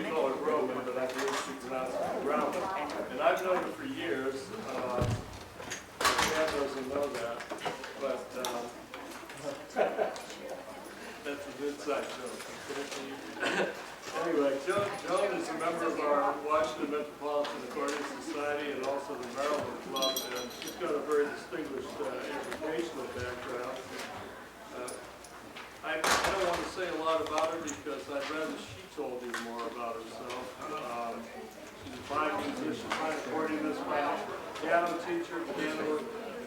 you call her Grauman, but I believe she pronounced it Grauman. And I've known her for years. Dad doesn't know that, but that's an inside joke. Anyway, Joan is a member of our Washington Metropolitan Accordion Society and also the Maryland Club, and she's got a very distinguished educational background. I don't want to say a lot about her because I'd rather she told you more about herself. She's a fine musician, fine accordionist, fine piano teacher,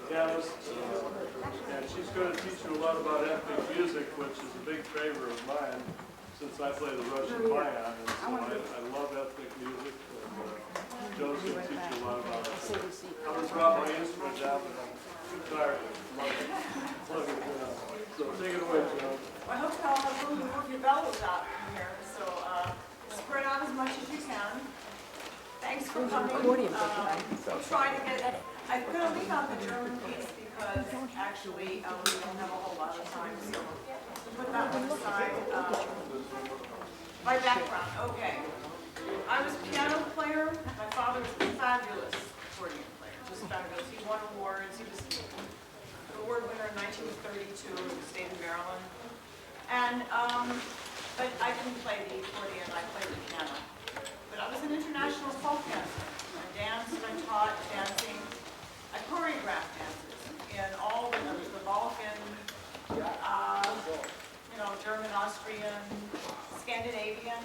pianist, and she's going to teach you a lot about ethnic music, which is a big favor of mine since I play the Russian violin, and so I love ethnic music. And Joe's going to teach you a lot about it. I'm going to drop my instrument down, but I'm too tired to plug it down. So take it away, Joe. I hope y'all have room to move your bellows out from here, so spread out as much as you can. Thanks for coming. We'll try to get, I'm going to leave out the German piece because actually we don't have a whole lot of time, so put that one aside. My background, okay. I was a piano player. My father was a fabulous accordion player, just fabulous. He won awards. He was an award winner in 1932 in the state of Maryland. And, but I didn't play the accordion, I played the piano. But I was an international folk dancer. I danced, I taught dancing, I choreographed dances in all the Balkan, German, Austrian, Scandinavian.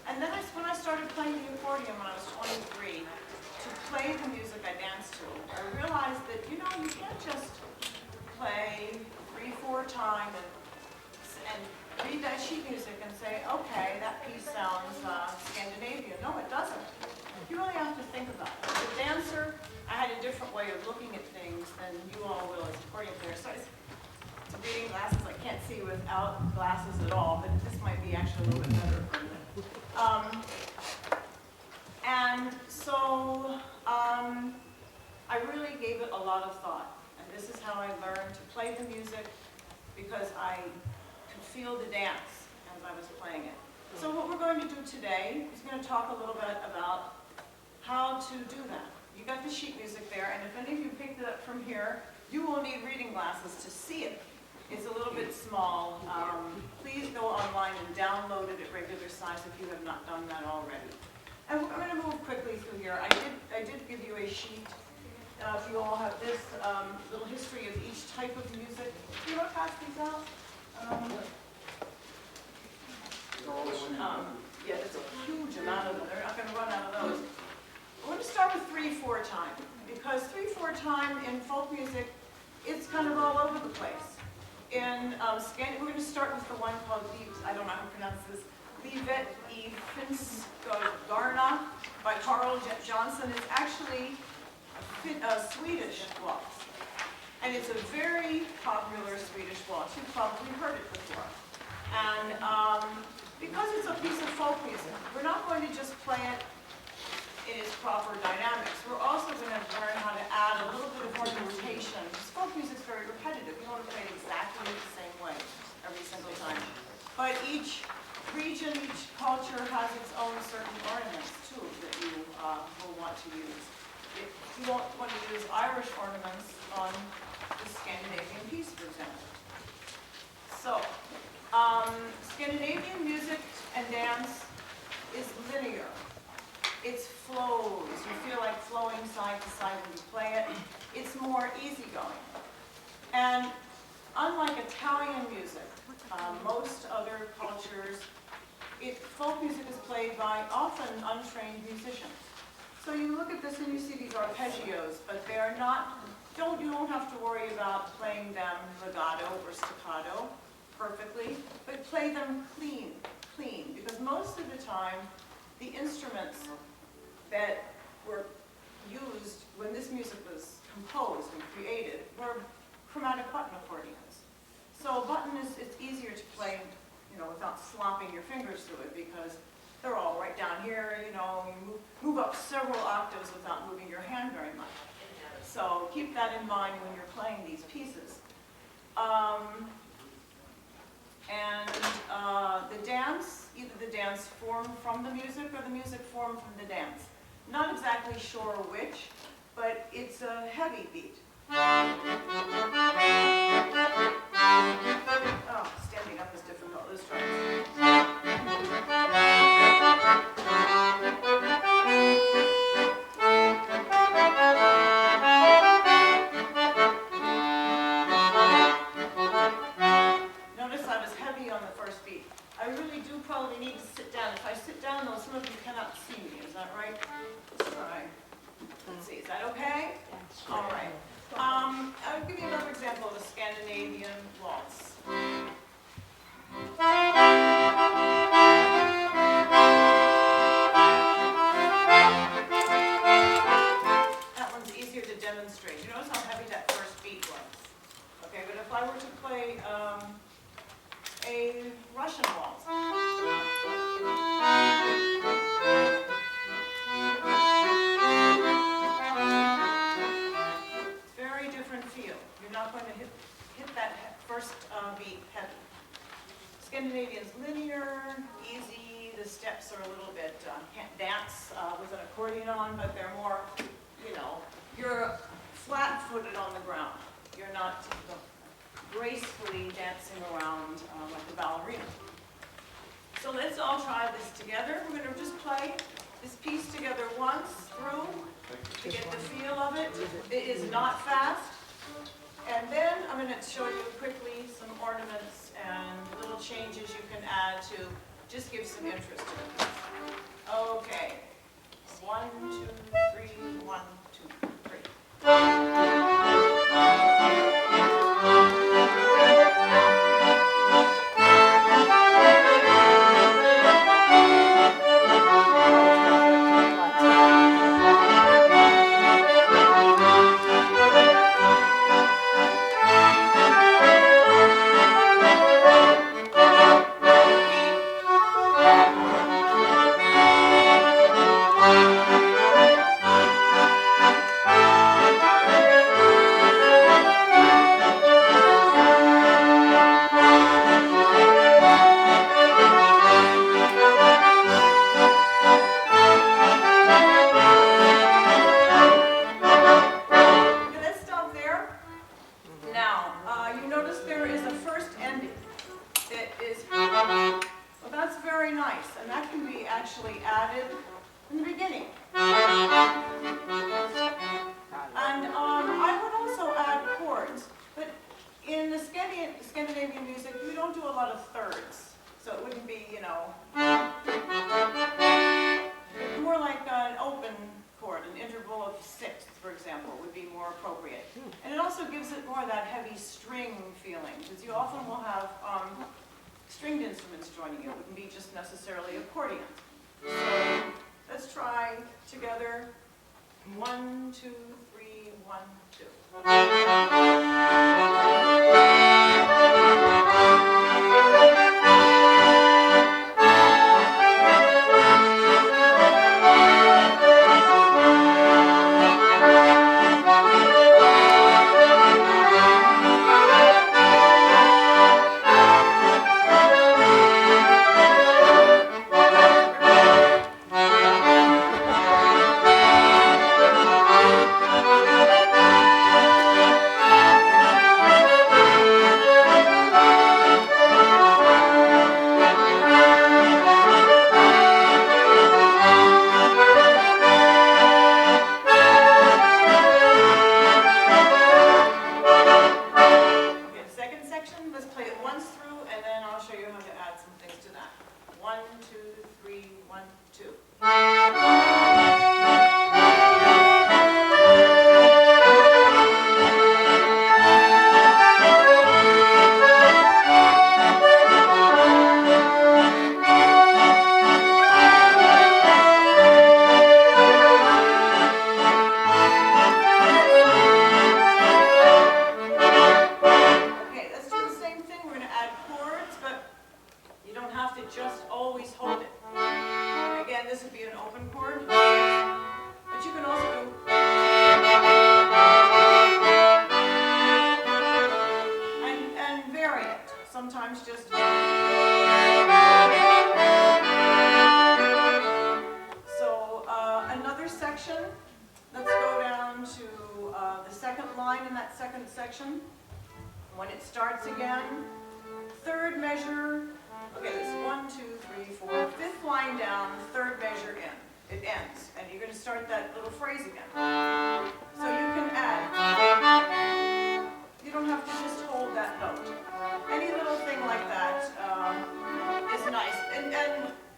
And then when I started playing the accordion when I was 23, to play the music I danced to, I realized that, you can't just play 3/4 time and read that sheet music and say, okay, that piece sounds Scandinavian. No, it doesn't. You really have to think about it. As a dancer, I had a different way of looking at things than you all will as accordion players. So it's reading glasses, I can't see without glasses at all, but this might be actually a little bit better. And so I really gave it a lot of thought. And this is how I learned to play the music, because I could feel the dance as I was playing it. So what we're going to do today is going to talk a little bit about how to do that. You got the sheet music there, and if any of you picked it up from here, you will need reading glasses to see it. It's a little bit small. Please go online and download it at regular size if you have not done that already. And we're going to move quickly through here. I did give you a sheet. If you all have this little history of each type of music. Do you want to pass these out? Yeah, there's a huge amount of them. They're not going to run out of those. We're going to start with 3/4 time, because 3/4 time in folk music, it's kind of all over the place. In we're going to start with the one called, I don't know how to pronounce this, Livet I Finska by Carl Johnson. It's actually a Swedish waltz. And it's a very popular Swedish waltz. You've probably heard it before. And because it's a piece of folk music, we're not going to just play it in its proper dynamics. We're also going to learn how to add a little bit of ornamentation. Folk music is very repetitive. You want to play it exactly the same way every single time. But each region, each culture has its own certain ornaments too that you will want to use. You won't want to use Irish ornaments on the Scandinavian piece, for example. So, Scandinavian music and dance is linear. It flows. You feel like flowing side to side when you play it. It's more easygoing. And unlike Italian music, most other cultures, folk music is played by often untrained musicians. So you look at this and you see these arpeggios, but they are not, you don't have to worry about playing them legato or staccato perfectly, but play them clean, because most of the time, the instruments that were used when this music was composed and created were chromatic button accordions. So a button it's easier to play, without slopping your fingers through it, because they're all right down here, you move up several octaves without moving your hand very much. So keep that in mind when you're playing these pieces. And the dance, either the dance formed from the music or the music formed from the dance. Not exactly sure which, but it's a heavy beat. Oh, standing up is difficult. Let's try this. Notice I was heavy on the first beat. I really do probably need to sit down. If I sit down, though, some of you cannot see me. Is that right? Let's try. Let's see. Is that okay? All right. I'll give you another example of a Scandinavian waltz. That one's easier to demonstrate. You notice how heavy that first beat was. Okay, but if I were to play a Russian waltz. Very different feel. You're not going to hit that first beat heavy. Scandinavian's linear, easy. The steps are a little bit, can't dance with an accordion on, but they're more, you know, you're flat-footed on the ground. You're not gracefully dancing around like a ballerina. So let's all try this together. We're going to just play this piece together once through to get the feel of it. It is not fast. And then I'm going to show you quickly some ornaments and little changes you can add to just give some interest to it. Okay. 1, 2, 3, 1, 2, 3. Scandinavian music, we don't do a lot of thirds, so it wouldn't be, you know, more like an open chord, an interval of sixths, for example, would be more appropriate. And it also gives it more of that heavy string feeling, because you often will have stringed instruments joining it. It wouldn't be just necessarily accordion. So let's try together. 1, 2, 3, 1, 2. Just always hold it. Again, this would be an open chord, but you can also do and vary it. Sometimes just section. When it starts again, third measure, okay, this is 1, 2, 3, 4, fifth line down, third measure in. It ends, and you're going to start that little phrase again. So you can add. You don't have to just hold that note. Any little thing like that is nice. And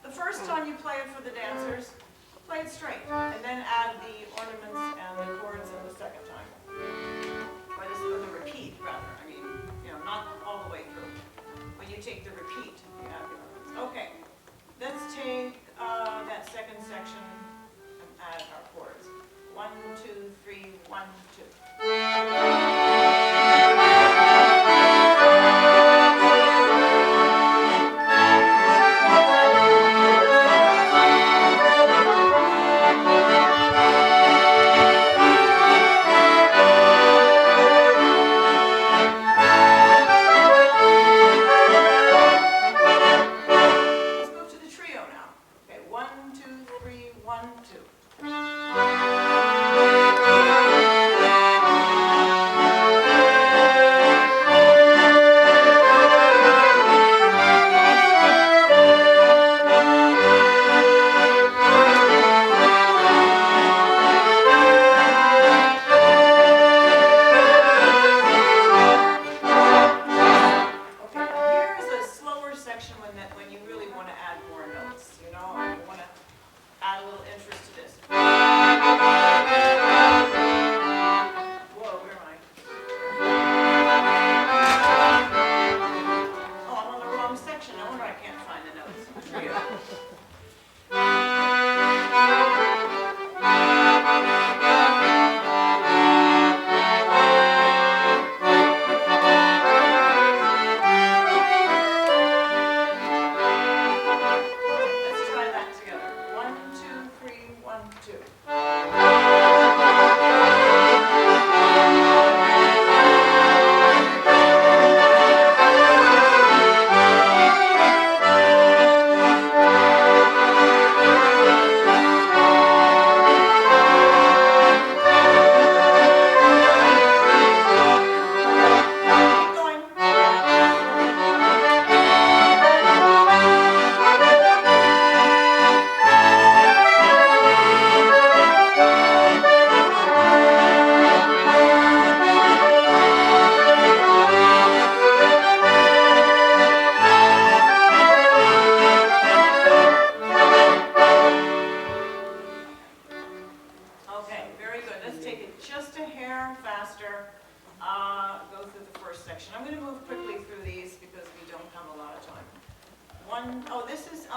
the first time you play it for the dancers, play it straight, and then add the ornaments and the chords in the second time. Or the repeat, rather. I mean, not all the way through. When you take the repeat, you add the ornaments. Okay, let's take that second section and add our chords. 1, 2, 3, 1, 2. This is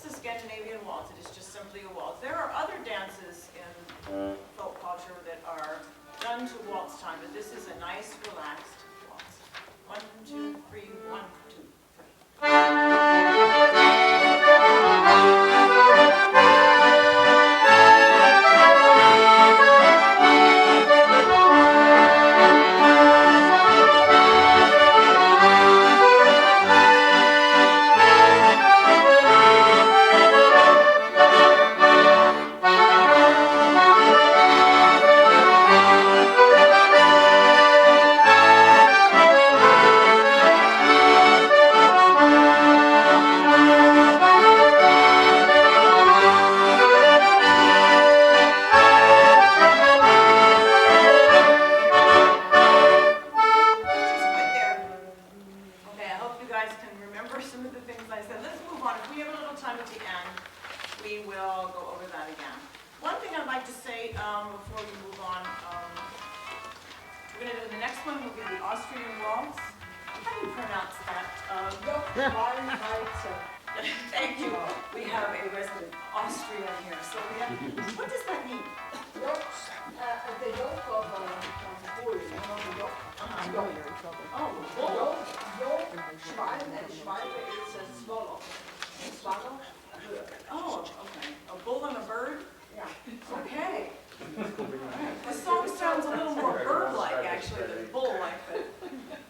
a Scandinavian waltz. It is just simply a waltz. There are other dances in folk culture that are done to waltz time, but this is a nice, relaxed waltz. 1, 2, 3, 1, 2, 3. Thank you. We have a resident Austrian here. So we have, what does that mean? The yolk of bull, the yolk. Oh, bull. Yolk, Schwein, and Schwein is a swallow. Swallow, bird. Oh, okay. A bull and a bird? Yeah. Okay. The song sounds a little more bird-like, actually, than bull-like. But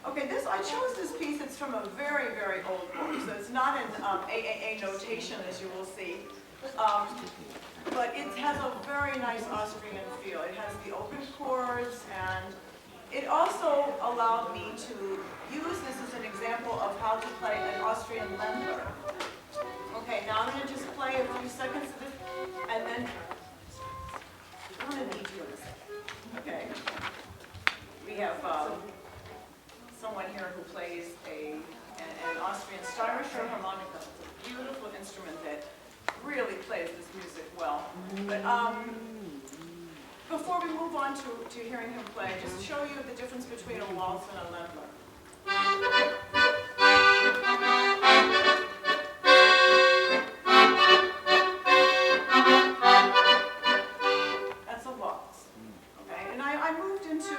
okay, I chose this piece. It's from a very, very old book, so it's not in AAA notation, as you will see. But it has a very nice Austrian feel. It has the open chords, and It also allowed me to use this as an example of how to play an Austrian Ländler. Okay, now I'm going to just play a few seconds of it, and then I'm going to need you in a second. Okay? We have someone here who plays an Austrian Steirischer harmonica. It's a beautiful instrument that really plays this music well. But before we move on to hearing him play, just show you the difference between a waltz and a Ländler. That's a waltz. Okay, and I moved into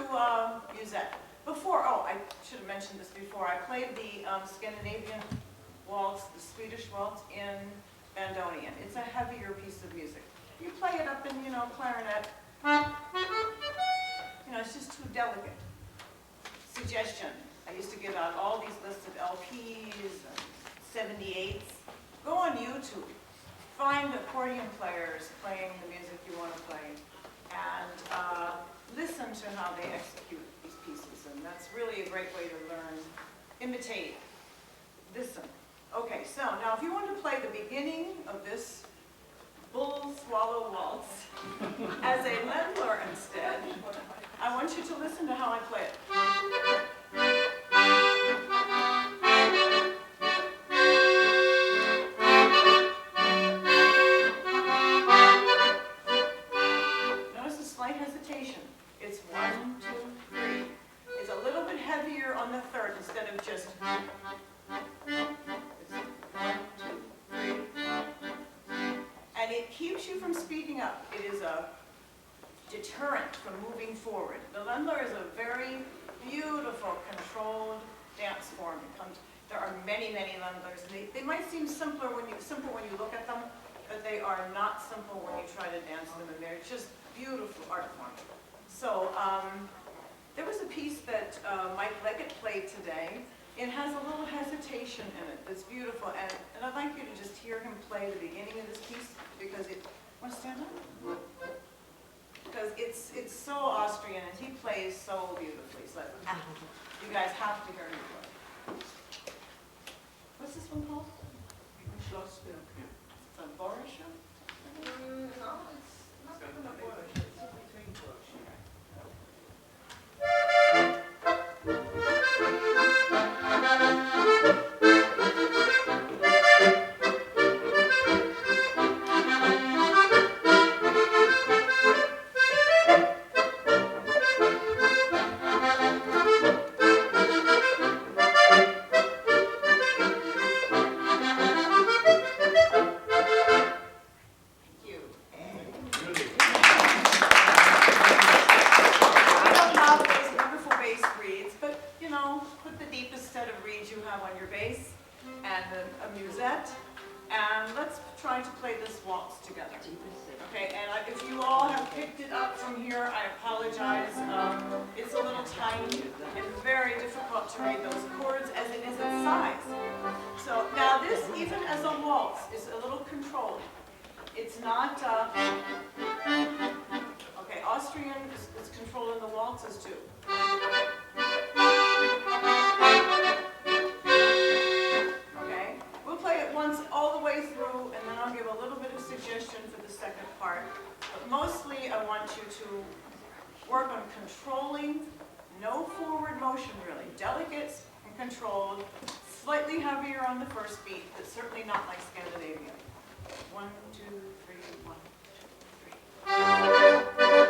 musette. Before, oh, I should have mentioned this before, I played the Scandinavian waltz, the Swedish waltz in bandoneon. It's a heavier piece of music. You play it up in, clarinet. It's just too delicate. Suggestion. I used to give out all these lists of LPs, 78s. Go on YouTube. Find accordion players playing the music you want to play. And listen to how they execute these pieces. And that's really a great way to learn. Imitate. Listen. Okay, so now if you want to play the beginning of this Bull Swallow Waltz as a Ländler instead, I want you to listen to how I play it. Notice a slight hesitation. It's 1, 2, 3. It's a little bit heavier on the third instead of just... And it keeps you from speeding up. It is a deterrent from moving forward. The Ländler is a very beautiful, controlled dance form. There are many, many Ländlers. They might seem simple when you look at them, but they are not simple when you try to dance them, and they're just beautiful art forms. So there was a piece that Mike Leggett played today. It has a little hesitation in it that's beautiful, and I'd like you to just hear him play the beginning of this piece, because it... Want to stand up? Because it's so Austrian, and he plays so beautifully. So you guys have to hear him play. What's this one called? Schlossberg. It's a Borischer? No, it's not even a Borsche. It's in between Borsche. Controlled, slightly heavier on the first beat, but certainly not like Scandinavia. 1, 2, 3, 1, 2, 3.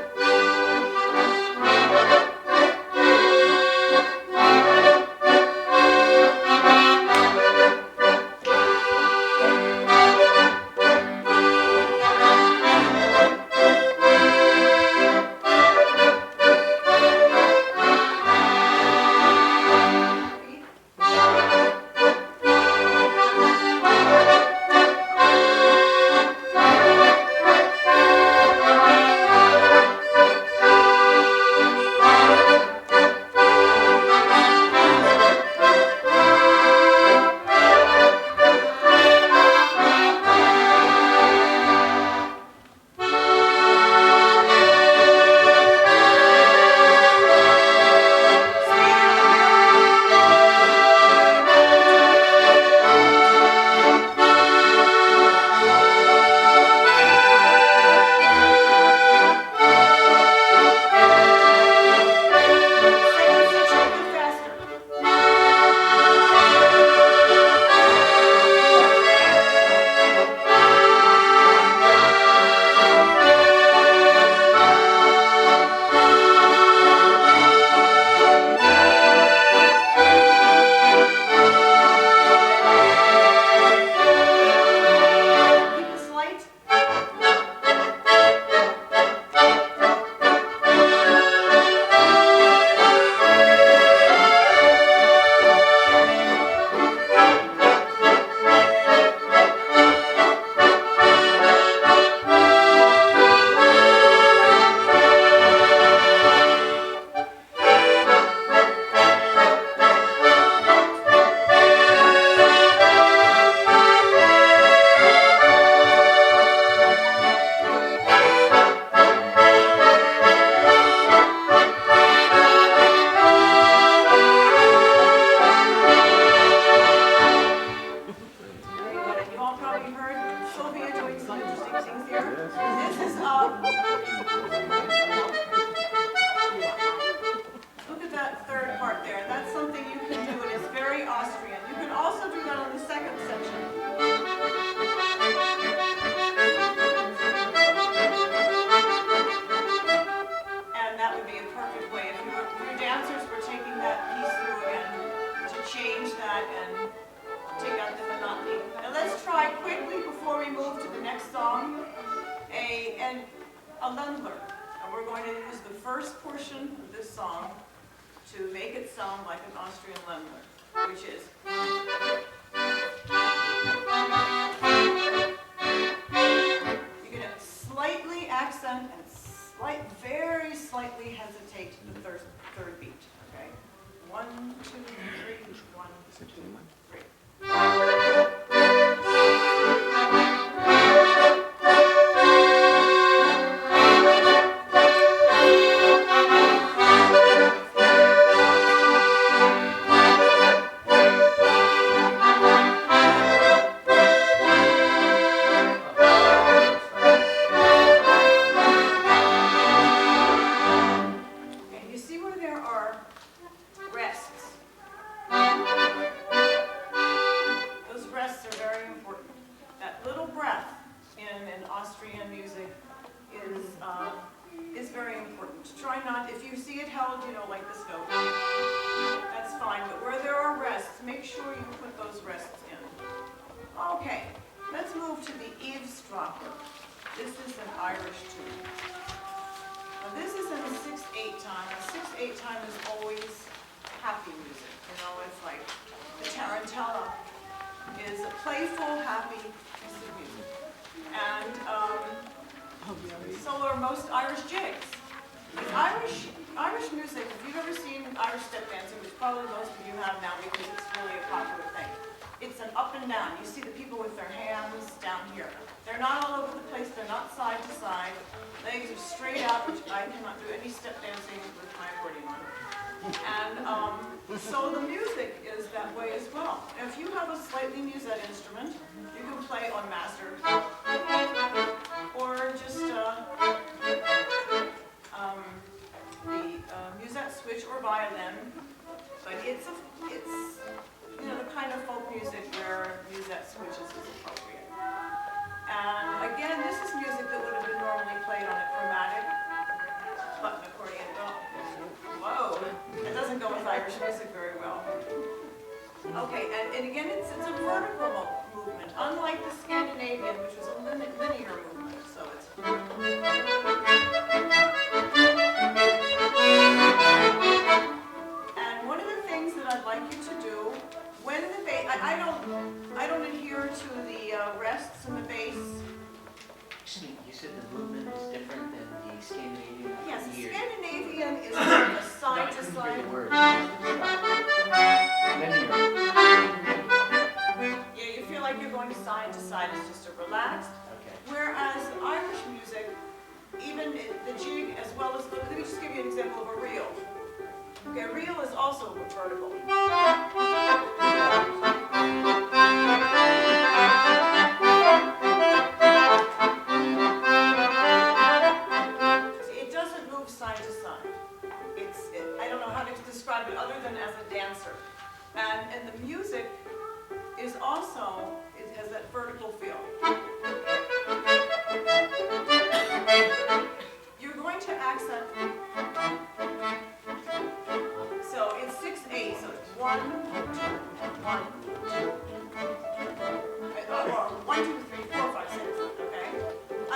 things here. This is look at that third part there. That's something you can do, and it's very Austrian. You can also do that on the second section. And that would be a perfect way if your dancers were taking that piece through again to change that and take out the monotony. Now let's try quickly before we move to the next song, a Ländler. And we're going to use the first portion of this song to make it sound like an Austrian Ländler, which is. You're going to slightly accent and very slightly hesitate to the third beat. Okay? 1, 2, 3, 1, 2, 3. And you see where there are rests. Those rests are very important. That little breath in Austrian music is very important. Try not, if you see it held, like this note, that's fine. But where there are rests, make sure you put those rests in. Okay, let's move to the eavesdropper. This is an Irish tune. Now this is in a 6/8 time. A 6/8 time is always happy music. It's like the tarantella is a playful, happy piece of music. And so are most Irish jigs. Irish music, if you've ever seen Irish step dancing, which probably most of you have now because it's really a popular thing, it's an up and down. You see the people with their hands down here. They're not all over the place. They're not side to side. Legs are straight out, which I cannot do any step dancing with my accordion on. And so the music is that way as well. Now, if you have a slightly musette instrument, you can play on master or just the musette switch or violin. But it's the kind of folk music where musette switches is appropriate. And again, this is music that would have been normally played on a chromatic button accordion. Whoa, it doesn't go with Irish music very well. Okay, and again, it's a vertical movement, unlike the Scandinavian, which was a linear movement. So it's. And one of the things that I'd like you to do when the bass, I don't adhere to the rests in the bass. Actually, you said the movement is different than the Scandinavian. Yes, Scandinavian is sort of a side to side. The word. Yeah, you feel like you're going side to side. It's just a relaxed. Okay. Whereas Irish music, even the jig as well as, let me just give you an example of a reel. Okay, a reel is also vertical. See, it doesn't move side to side. I don't know how to describe it other than as a dancer. And the music is also, it has that vertical feel. You're going to accent, so it's 6/8, so it's 1, 2, 1, 2, 1, 2, 3, 4, 5, 6, okay?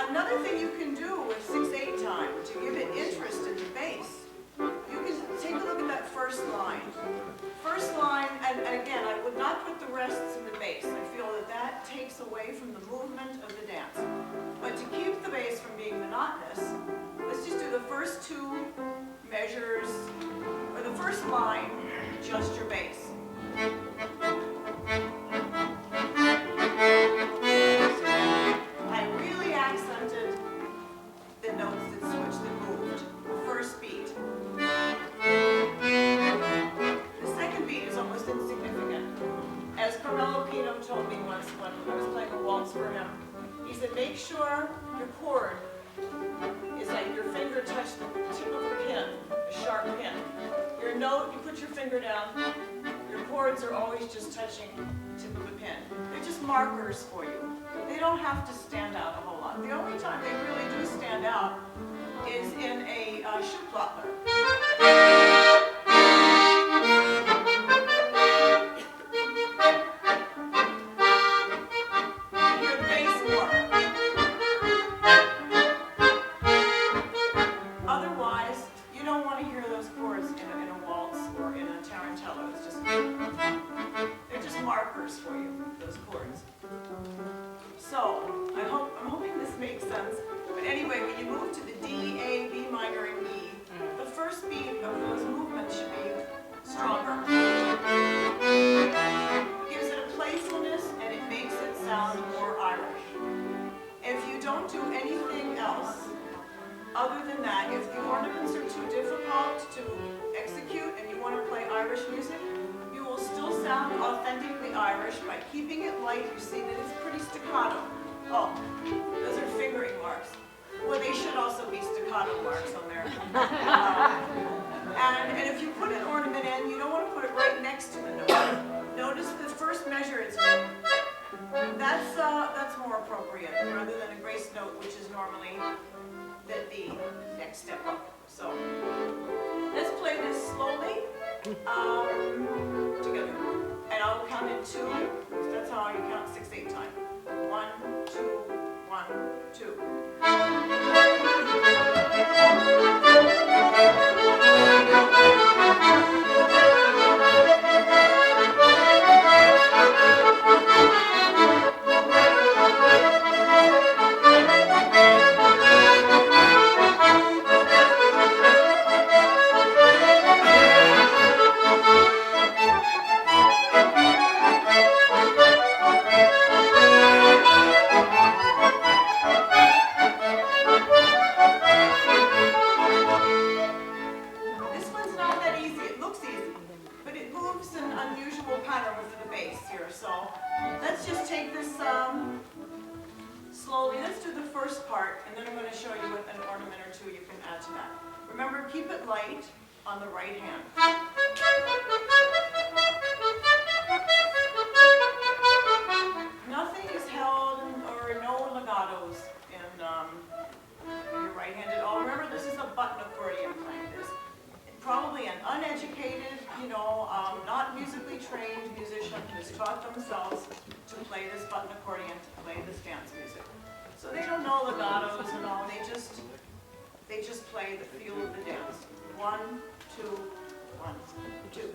Another thing you can do with 6/8 time to give it interest in the bass, you can take a look at that first line. First line, and again, I would not put the rests in the bass. I feel that takes away from the movement of the dance. But to keep the bass from being monotonous, let's just do the first two measures, or the first line, just your bass. I really accented the notes that switched, that moved. The first beat. The second beat is almost insignificant. As Carmelo Pino told me once when I was playing a waltz for him, He said, make sure your chord is like your finger touched the tip of a pin, a sharp pin. Your note, you put your finger down, your chords are always just touching the tip of a pin. They're just markers for you. They don't have to stand out a whole lot. The only time they really do stand out is in a Schuplattler. You hear the bass more. Otherwise, you don't want to hear those chords in a waltz or in a tarantella. It's just, they're just markers for you, those chords. So, I'm hoping this makes sense. But anyway, when you move to the D, A, B minor, and E, the first beat of those movements should be stronger. It gives it a playfulness and it makes it sound more Irish. If you don't do anything else other than that, if the ornaments are too difficult to execute and you want to play Irish music, you will still sound authentically Irish by keeping it light. You see that it's pretty staccato. Oh, those are fingering marks. Well, they should also be staccato marks on there. And if you put an ornament in, you don't want to put it right next to the note. Notice the first measure is that's more appropriate rather than a grace note, which is normally the next step up. So let's play this slowly together, and I'll count in 2. Because that's how you count 6/8 time. 1, 2, 1, 2. Slowly, let's do the first part, and then I'm going to show you an ornament or two you can add to that. Remember, keep it light on the right hand. Nothing is held, or no legatos in your right hand at all. Remember, this is a button accordion playing this. Probably an uneducated, not musically trained musician who's taught themselves to play this button accordion, to play this dance music. So they don't know legatos and all, they just play the feel of the dance. 1, 2, 1, 2.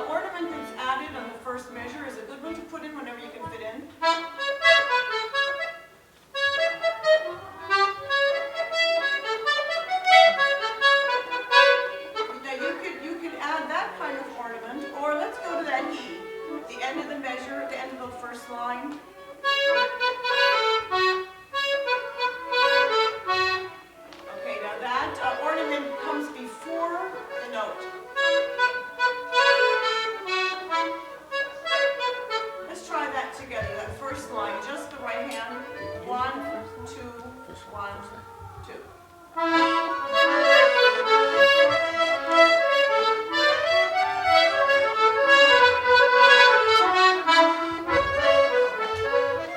Ornament that's added on the first measure is a good one to put in whenever you can fit in. Now you could add that kind of ornament, or let's go to that E, the end of the measure, the end of the first line. Okay, now that ornament comes before the note. Let's try that together, that first line, just the right hand. 1, 2, 1, 2.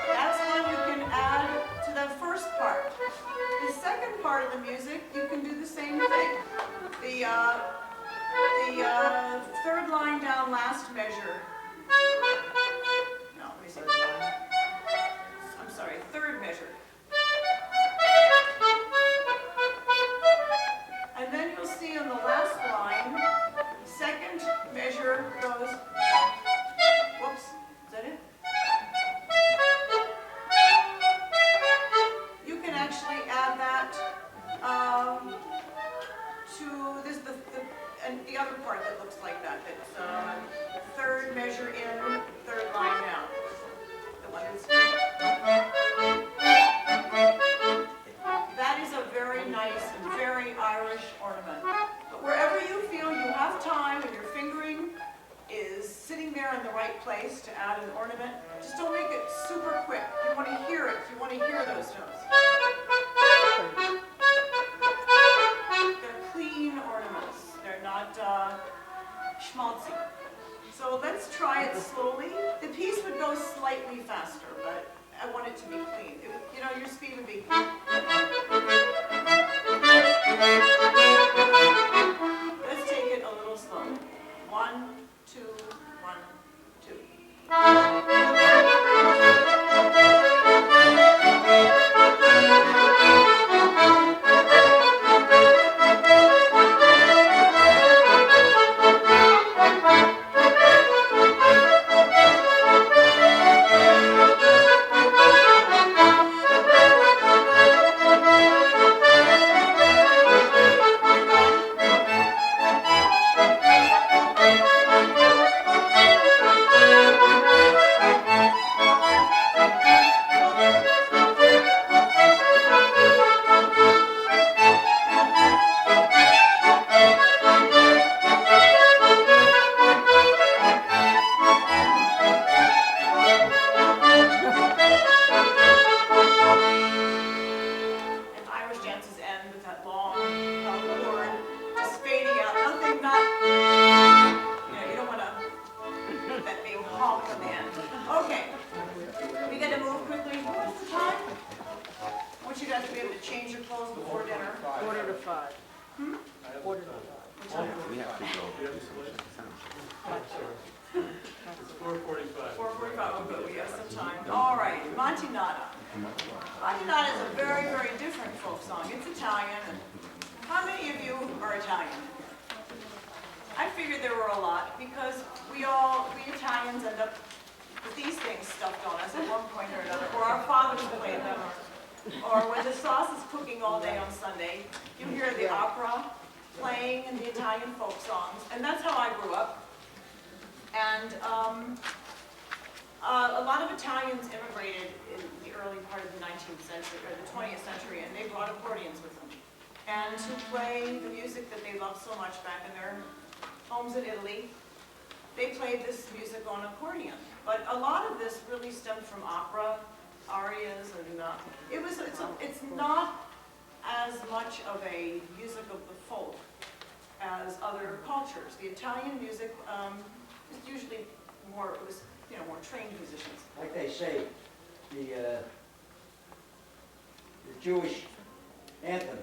That's one you can add to the first part. The second part of the music, you can do the same thing. The third line down, last measure. No, let me see. I'm sorry, third measure. And then you'll see on the last line, second measure goes, whoops, is that it? You can actually add that to this and the other part that looks like that. That's third measure in, third line down. The one that's that is a very nice and very Irish ornament. But wherever you feel you have time and your fingering is sitting there in the right place to add an ornament, just don't make it super quick. You want to hear it. You want to hear those notes. They're clean ornaments. They're not schmaltzy. So let's try it slowly. The piece would go slightly faster, but I want it to be clean. Your speed would be. Let's take it a little slow. 1, 2, 1, 2. So much back in their homes in Italy. They played this music on accordion. But a lot of this really stemmed from opera, arias, and it's not as much of a music of the folk as other cultures. The Italian music is usually more trained musicians. Like they say, the Jewish anthem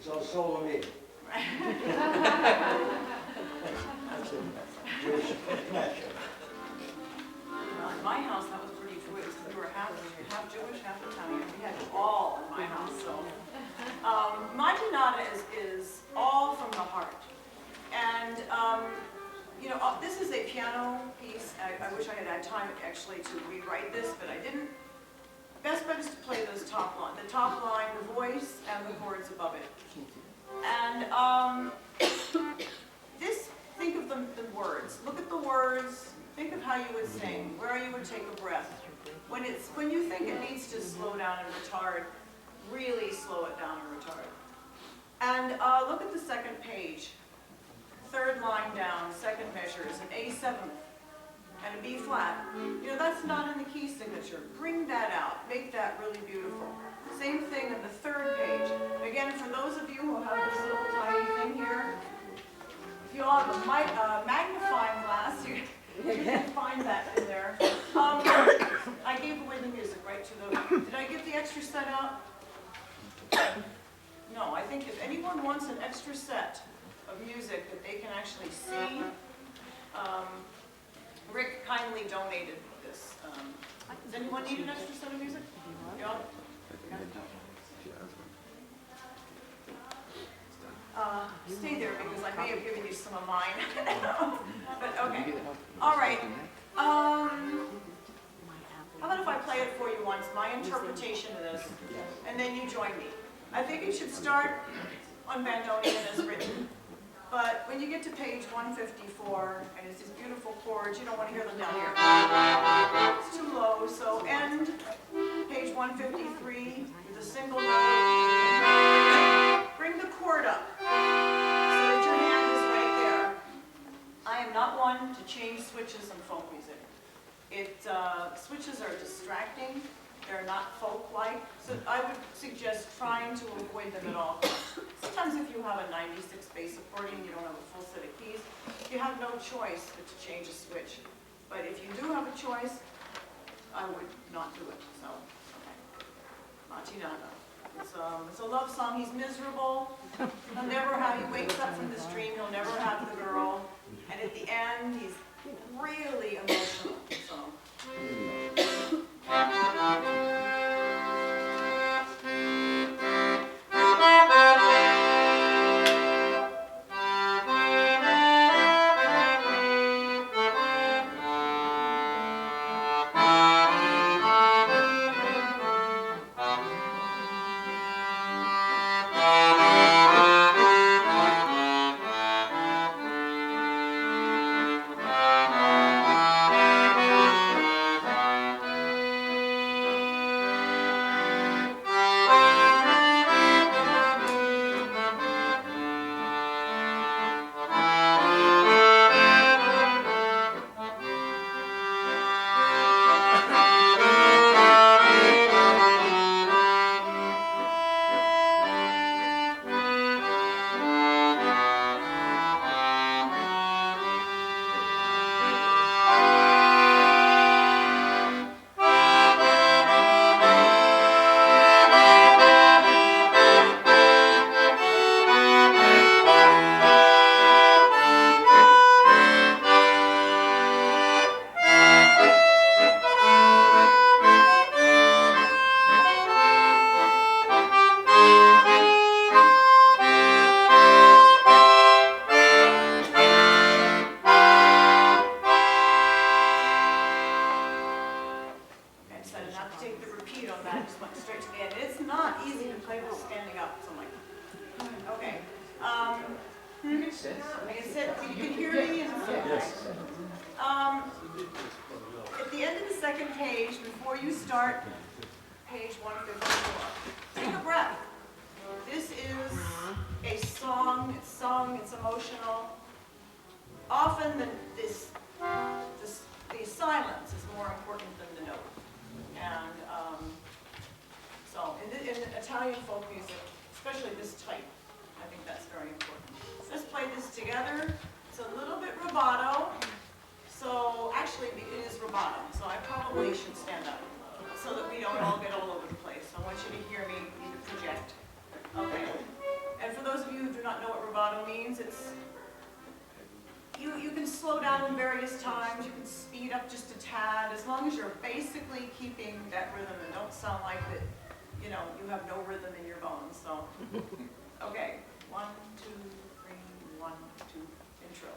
is O Sole Mio. Jewish connection. Well, in my house, that was pretty Jewish. We were half Jewish, half Italian. We had it all in my house. So, Mattinata is all from the heart. And, this is a piano piece. I wish I had had time actually to rewrite this, but I didn't. Best bet is to play those top line. The top line, the voice, and the chords above it. And think of the words. Look at the words. Think of how you would sing, where you would take a breath. When you think it needs to slow down and retard, really slow it down and retard. And look at the second page. Third line down, second measure is an A7 and a B flat. That's not in the key signature. Bring that out. Make that really beautiful. Same thing in the third page. Again, for those of you who have this little tiny thing here, if you all have a magnifying glass, you can find that in there. I gave away the music, right? Did I give the extra set out? No, I think if anyone wants an extra set of music that they can actually see, Rick kindly donated this. Does anyone need an extra set of music? Yeah. Stay there because I may have given you some of mine. But okay. All right. How about if I play it for you once, my interpretation of this, and then you join me. I think it should start on Bandonian as written. But when you get to page 154, and it's these beautiful chords, you don't want to hear them down here. It's too low, so end page 153 with a single note. Bring the chord up so that your hand is right there. I am not one to change switches in folk music. Switches are distracting. They're not folk-like, so I would suggest trying to avoid them at all costs. Sometimes if you have a 96 bass accordion, you don't have a full set of keys, you have no choice but to change a switch. But if you do have a choice, I would not do it, so, okay. Matinaga. It's a love song. He's miserable. He'll never have, he wakes up from this dream, he'll never have the girl. And at the end, he's really emotional, so. At the end of the second page, before you start page 154, take a breath. This is a song, it's emotional. Often the silence is more important than the note. And so in Italian folk music, especially this type, I think that's very important. Let's play this together. It's a little bit rubato. So actually it is rubato, so I probably should stand up so that we don't all get all over the place. I want you to hear me, you to project. Okay. And for those of you who do not know what rubato means, it's you can slow down in various times, you can speed up just a tad, as long as you're basically keeping that rhythm and don't sound like that, you know, you have no rhythm in your bones. So, okay, 1, 2, 3, 1, 2, intro.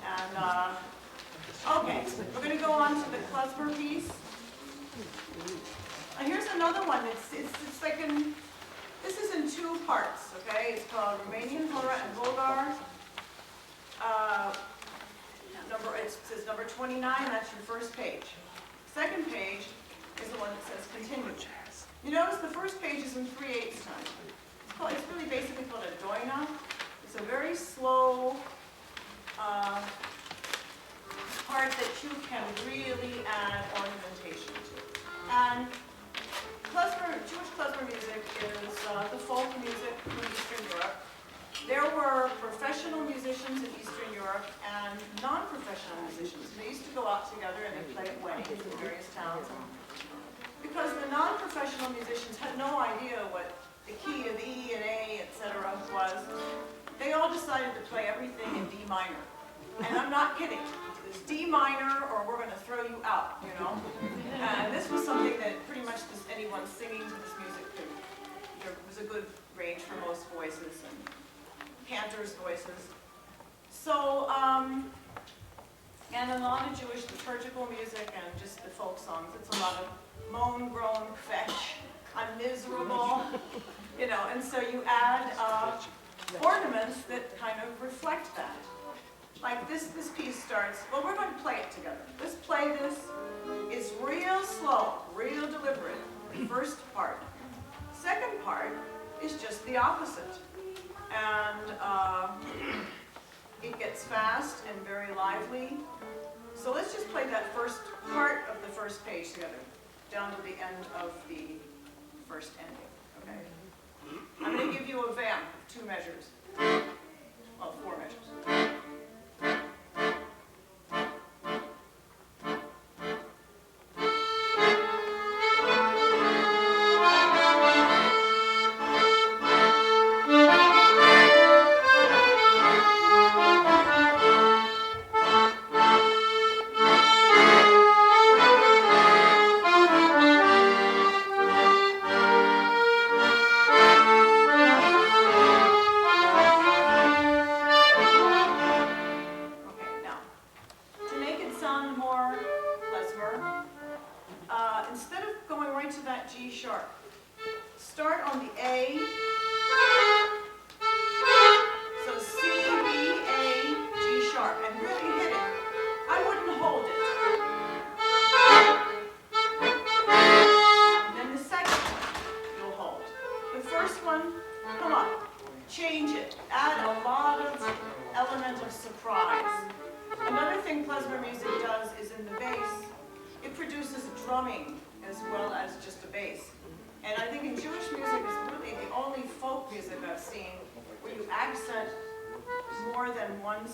And, okay, we're gonna go on to the klezmer piece. Here's another one. It's like this is in two parts, okay? It's called Romanian Hora and Bulgar. It says number 29, that's your first page. Second page is the one that says continue. You notice the first page is in 3/8 time. It's really basically called a doina. It's a very slow part that you can really add ornamentation to. And Jewish klezmer music is the folk music from Eastern Europe. There were professional musicians in Eastern Europe and non-professional musicians. They used to go out together and they play at weddings in various towns. Because the non-professional musicians had no idea what the key of E and A, etc. was, they all decided to play everything in D minor. And I'm not kidding. It's D minor or we're going to throw you out, you know. And this was something that pretty much just anyone singing to this music could. There was a good range for most voices and cantors' voices. So, and a lot of Jewish liturgical music and just the folk songs. It's a lot of moan, groan, fetch, I'm miserable, you know, and so you add ornaments that kind of reflect that. Like this piece starts, well, we're going to play it together. Let's play this. It's real slow, real deliberate, the first part. Second part is just the opposite. And it gets fast and very lively. So let's just play that first part of the first page together, down to the end of the first ending, okay? I'm going to give you a vamp of 2 measures. Well, 4 measures.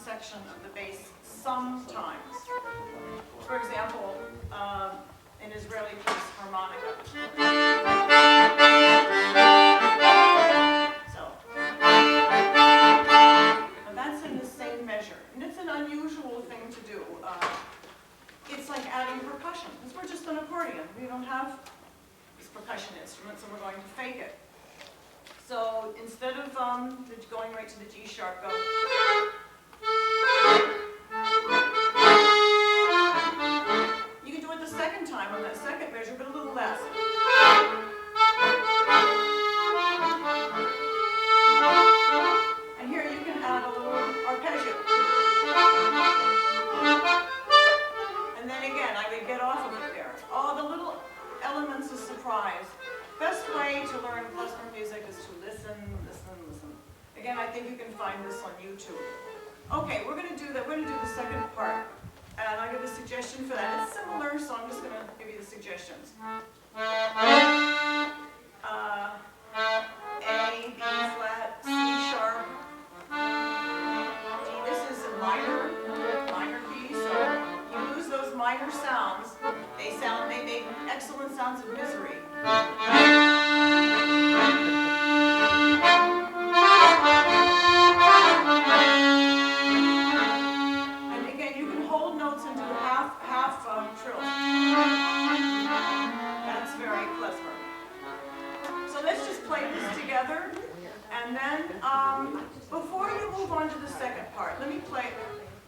Section of the bass sometimes. For example, an Israeli piece, harmonica. So, and that's in the same measure. And it's an unusual thing to do. It's like adding percussion, because we're just an accordion. We don't have this percussion instrument, so we're going to fake it. So instead of going right to the G sharp, go. You can do it the second time on that second measure, but a little less. And here you can add a little arpeggio. And then again, I would get off of it there. All the little elements of surprise. Best way to learn klezmer music is to listen, listen, listen. Again, I think you can find this on YouTube. Okay, we're going to do that. We're going to do the second part. And I give a suggestion for that. It's similar, so I'm just going to give you the suggestions. A, B flat, C sharp, D. This is a minor key, so you lose those minor sounds. They make excellent sounds of misery. Trills. That's very klezmer. So let's just play this together, and And then, before you move on to the second part, let me play,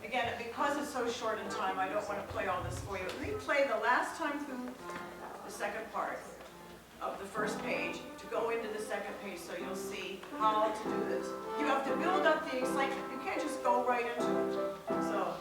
again, because it's so short in time, I don't want to play all this for you. Let me play the last time through the second part of the first page to go into the second page so you'll see how to do this. You have to build up the excitement. You can't just go right into it. So.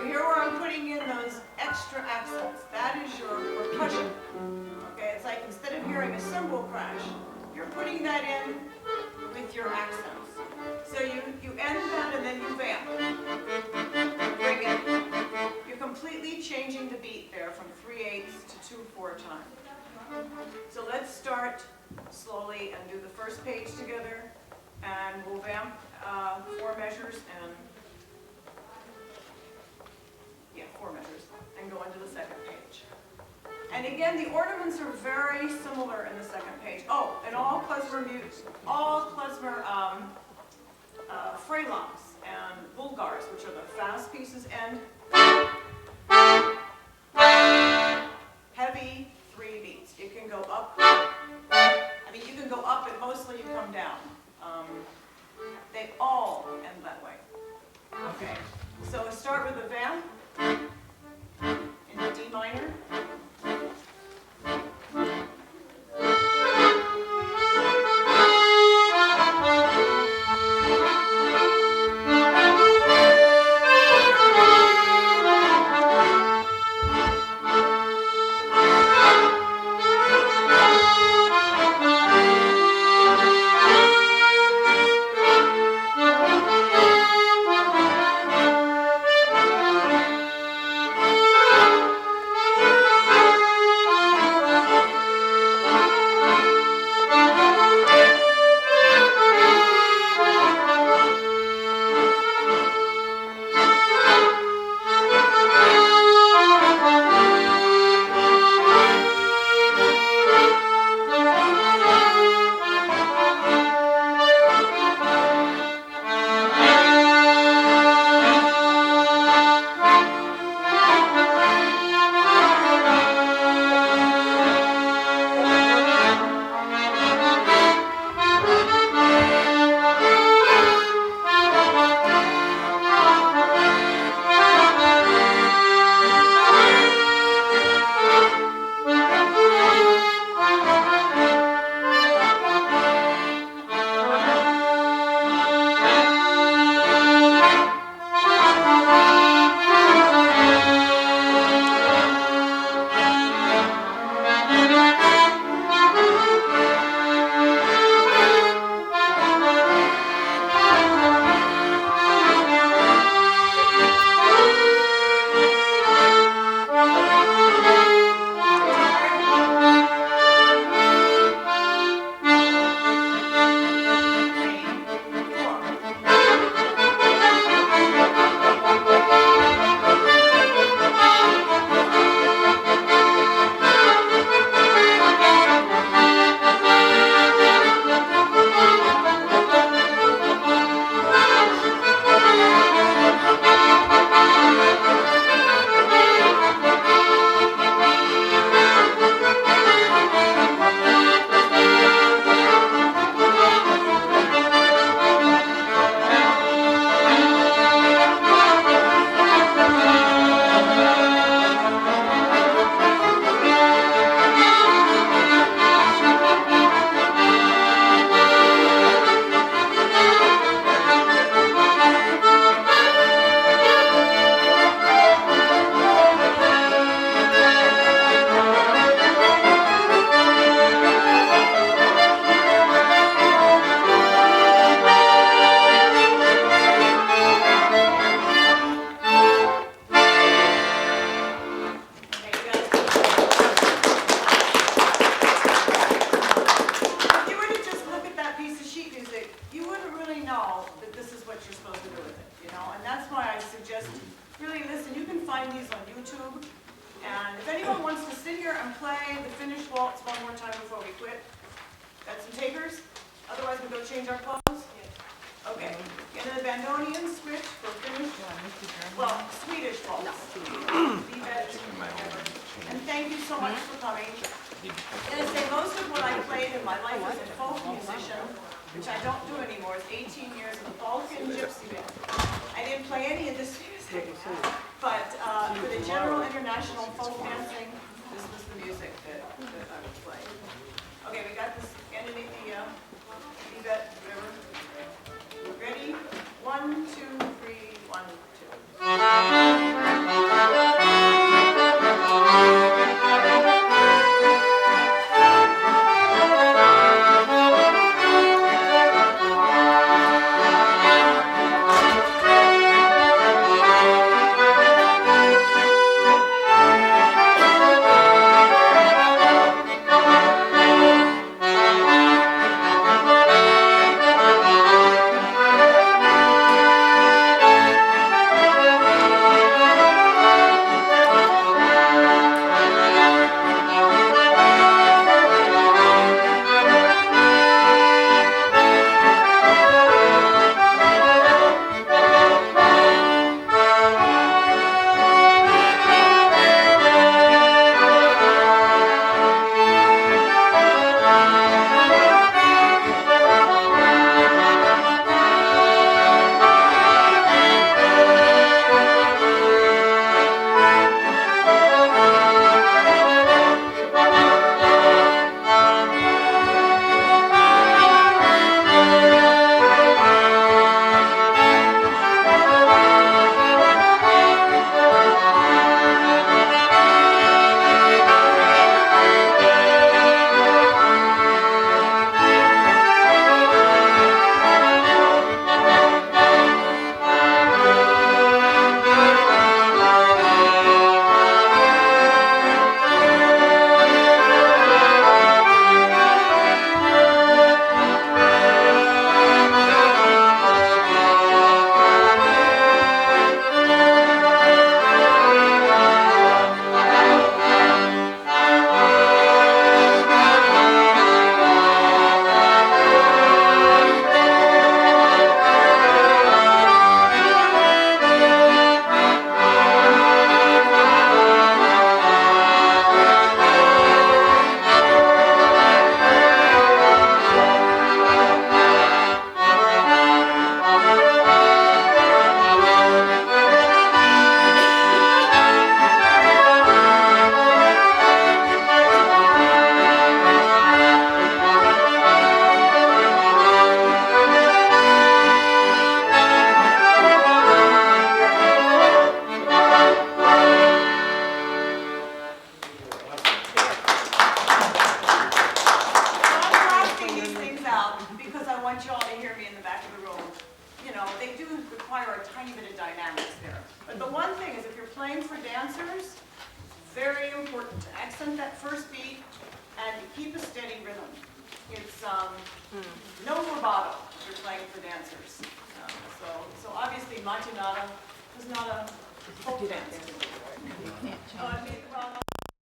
Here where I'm putting in those extra accents. That is your percussion. Okay, it's like instead of hearing a cymbal crash, you're putting that in with your accents. So you end that and then you vamp. Bring it. You're completely changing the beat there from 3/8 to 2/4 time. So let's start slowly and do the first page together, and we'll vamp 4 measures and 4 measures, and go into the second page. And again, the ornaments are very similar in the second page. Oh, and all klezmer frelons and bulgars, which are the fast pieces, and heavy 3 beats. You can go up. I mean, you can go up, but mostly you come down. They all end that way. Okay, so start with the vamp. In D minor. we quit? Got some takers? Otherwise we go change our clothes? Okay. And the Bandonian switch for Finnish, well, Swedish waltz. And thank you so much for coming. I'm going to say most of what I played in my life as a folk musician, which I don't do anymore, is 18 years in the folk and gypsy band. I didn't play any of this music, but for the general international folk dancing, this was the music that I would play. Okay, we got this underneath the Yvette River. Ready? 1, 2, 3, 1, 2. So obviously Machinata was not a folk dance.